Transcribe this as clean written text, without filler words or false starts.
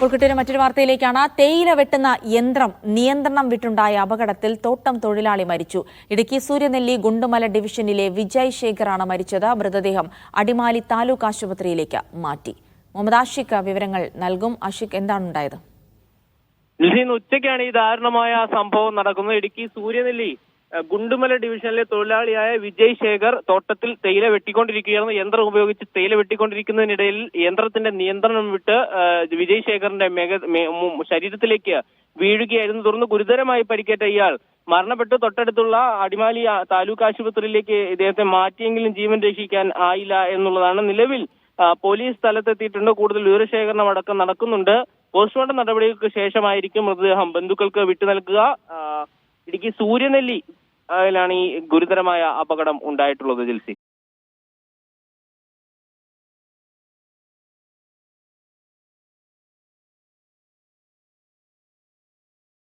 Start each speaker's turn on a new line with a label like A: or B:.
A: പുൽക്കുട്ടിയുടെ മറ്റൊരു വാർത്തയിലേക്കാണ്. തേയില വെട്ടുന്ന യന്ത്രം നിയന്ത്രണം വിട്ടുണ്ടായ അപകടത്തിൽ തോട്ടം തൊഴിലാളി മരിച്ചു. ഇടുക്കി സൂര്യനെല്ലി ഗുണ്ടുമല ഡിവിഷനിലെ വിജയ് ശേഖറാണ് മരിച്ചത്. മൃതദേഹം അടിമാലി താലൂക്ക് ആശുപത്രിയിലേക്ക് മാറ്റി. മുഹമ്മദ് ആഷിഖ് വിവരങ്ങൾ നൽകും. ആഷിഖ്, എന്താണ് ഉണ്ടായത്?
B: ഉച്ചയ്ക്കാണ് ഈ ദാരുണമായ സംഭവം നടക്കുന്നത്. ഇടുക്കി സൂര്യനെല്ലി ഗുണ്ടുമല ഡിവിഷനിലെ തൊഴിലാളിയായ വിജയ് ശേഖർ തോട്ടത്തിൽ തേയില വെട്ടിക്കൊണ്ടിരിക്കുകയായിരുന്നു. യന്ത്രം ഉപയോഗിച്ച് തേയില വെട്ടിക്കൊണ്ടിരിക്കുന്നതിനിടയിൽ യന്ത്രത്തിന്റെ നിയന്ത്രണം വിട്ട് വിജയ് ശേഖറിന്റെ ശരീരത്തിലേക്ക് വീഴുകയായിരുന്നു. തുടർന്ന് ഗുരുതരമായി പരിക്കേറ്റ ഇയാൾ മരണപ്പെട്ടു. തൊട്ടടുത്തുള്ള അടിമാലി താലൂക്ക് ആശുപത്രിയിലേക്ക് ഇദ്ദേഹത്തെ മാറ്റിയെങ്കിലും ജീവൻ രക്ഷിക്കാൻ ആയില്ല എന്നുള്ളതാണ്. നിലവിൽ പോലീസ് സ്ഥലത്തെത്തിയിട്ടുണ്ട്. കൂടുതൽ വിവരശേഖരണം അടക്കം നടക്കുന്നുണ്ട്. പോസ്റ്റ്മോർട്ടം നടപടികൾക്ക് ശേഷമായിരിക്കും മൃതദേഹം ബന്ധുക്കൾക്ക് വിട്ടു നൽകുക. ഇടുക്കി സൂര്യനെല്ലി ാണ് ഈ ഗുരുതരമായ അപകടം ഉണ്ടായിട്ടുള്ളത്. ജിൽസി.